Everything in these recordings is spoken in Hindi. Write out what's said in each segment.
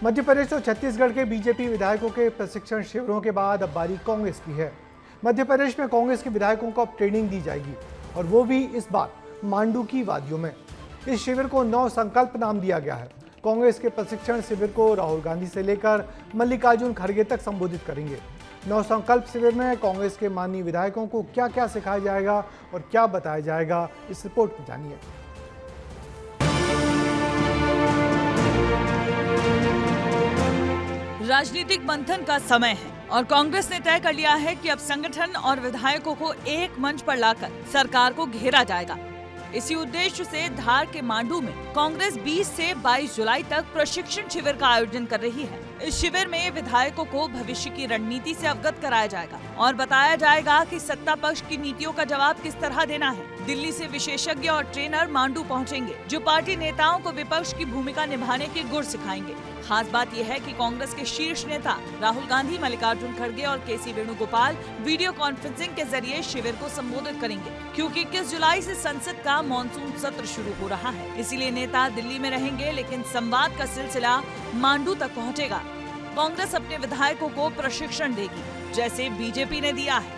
मध्य प्रदेश और छत्तीसगढ़ के बीजेपी विधायकों के प्रशिक्षण शिविरों के बाद अब बारी कांग्रेस की है। मध्य प्रदेश में कांग्रेस के विधायकों को अब ट्रेनिंग दी जाएगी और वो भी इस बार मांडू की वादियों में। इस शिविर को नव संकल्प नाम दिया गया है। कांग्रेस के प्रशिक्षण शिविर को राहुल गांधी से लेकर मल्लिकार्जुन खड़गे तक संबोधित करेंगे। नव संकल्प शिविर में कांग्रेस के माननीय विधायकों को क्या क्या सिखाया जाएगा और क्या बताया जाएगा, इस रिपोर्ट में जानिए। राजनीतिक मंथन का समय है और कांग्रेस ने तय कर लिया है कि अब संगठन और विधायकों को एक मंच पर लाकर सरकार को घेरा जाएगा। इसी उद्देश्य से धार के मांडू में कांग्रेस 20 से 22 जुलाई तक प्रशिक्षण शिविर का आयोजन कर रही है। इस शिविर में विधायकों को भविष्य की रणनीति से अवगत कराया जाएगा और बताया जाएगा कि सत्ता पक्ष की नीतियों का जवाब किस तरह देना है। दिल्ली से विशेषज्ञ और ट्रेनर मांडू पहुंचेंगे, जो पार्टी नेताओं को विपक्ष की भूमिका निभाने के गुर सिखाएंगे। खास बात यह है कि कांग्रेस के शीर्ष नेता राहुल गांधी, मल्लिकार्जुन खड़गे और केसी वेणुगोपाल वीडियो कॉन्फ्रेंसिंग के जरिए शिविर को संबोधित करेंगे, क्योंकि 21 जुलाई से संसद का मॉनसून सत्र शुरू हो रहा है। इसीलिए नेता दिल्ली में रहेंगे, लेकिन संवाद का सिलसिला मांडू तक पहुंचेगा। कांग्रेस अपने विधायकों को प्रशिक्षण देगी, जैसे बीजेपी ने दिया है।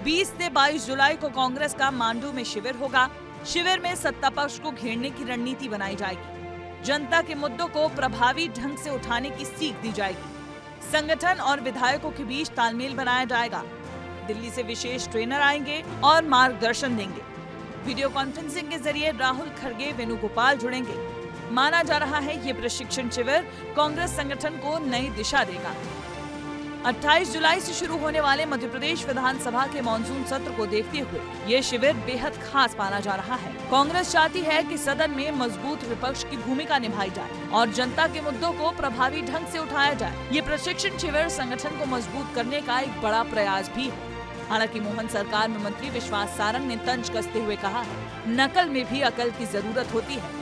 20 से 22 जुलाई को कांग्रेस का मांडू में शिविर होगा। शिविर में सत्ता पक्ष को घेरने की रणनीति बनाई जाएगी। जनता के मुद्दों को प्रभावी ढंग से उठाने की सीख दी जाएगी। संगठन और विधायकों के बीच तालमेल बनाया जाएगा। दिल्ली से विशेष ट्रेनर आएंगे और मार्गदर्शन देंगे। वीडियो कॉन्फ्रेंसिंग के जरिए राहुल खड़गे, वेणुगोपाल जुड़ेंगे। माना जा रहा है ये प्रशिक्षण शिविर कांग्रेस संगठन को नई दिशा देगा। 28 जुलाई से शुरू होने वाले मध्य प्रदेश विधानसभा के मानसून सत्र को देखते हुए ये शिविर बेहद खास माना जा रहा है। कांग्रेस चाहती है कि सदन में मजबूत विपक्ष की भूमिका निभाई जाए और जनता के मुद्दों को प्रभावी ढंग से उठाया जाए। ये प्रशिक्षण शिविर संगठन को मजबूत करने का एक बड़ा प्रयास भी है। हालांकि मोहन सरकार में मंत्री विश्वास सारंग ने तंज कसते हुए कहा है, नकल में भी अकल की जरूरत होती है।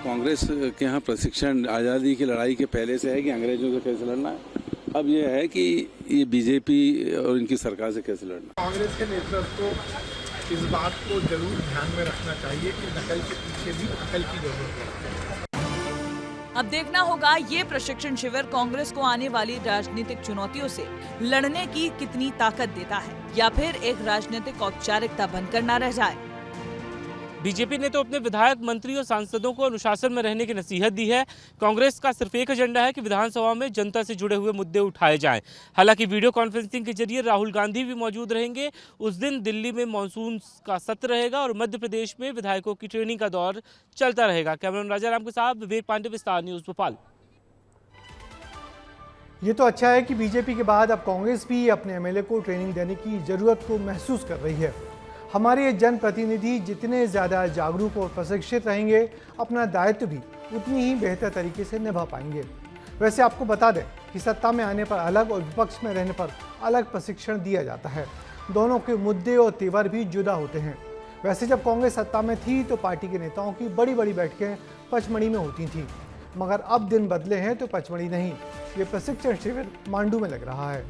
कांग्रेस के यहाँ प्रशिक्षण आज़ादी की लड़ाई के पहले से है कि अंग्रेजों से कैसे लड़ना है। अब ये है कि ये बीजेपी और इनकी सरकार से कैसे लड़ना। कांग्रेस के नेतृत्व को इस बात को जरूर ध्यान में रखना चाहिए कि नकल के पीछे भी अकल की जरूरत है। अब देखना होगा ये प्रशिक्षण शिविर कांग्रेस को आने वाली राजनीतिक चुनौतियों से लड़ने की कितनी ताकत देता है, या फिर एक राजनीतिक औपचारिकता बनकर न रह जाए। बीजेपी ने तो अपने विधायक, मंत्री और सांसदों को अनुशासन में रहने की नसीहत दी है। कांग्रेस का सिर्फ एक एजेंडा है कि विधानसभा में जनता से जुड़े हुए मुद्दे उठाए जाएं। हालांकि वीडियो कॉन्फ्रेंसिंग के जरिए राहुल गांधी भी मौजूद रहेंगे। उस दिन दिल्ली में मानसून का सत्र रहेगा और मध्य प्रदेश में विधायकों की ट्रेनिंग का दौर चलता रहेगा। कैमरामैन राजाराम के साथ विवेक पांडे, विस्तार न्यूज, भोपाल। ये तो अच्छा है कि बीजेपी के बाद अब कांग्रेस भी अपने एमएलए को ट्रेनिंग देने की जरूरत को महसूस कर रही है। हमारे जनप्रतिनिधि जितने ज़्यादा जागरूक और प्रशिक्षित रहेंगे, अपना दायित्व भी उतनी ही बेहतर तरीके से निभा पाएंगे। वैसे आपको बता दें कि सत्ता में आने पर अलग और विपक्ष में रहने पर अलग प्रशिक्षण दिया जाता है। दोनों के मुद्दे और तेवर भी जुदा होते हैं। वैसे जब कांग्रेस सत्ता में थी तो पार्टी के नेताओं की बड़ी बड़ी बैठकें पचमढ़ी में होती थीं, मगर अब दिन बदले हैं तो पचमढ़ी नहीं, ये प्रशिक्षण शिविर मांडू में लग रहा है।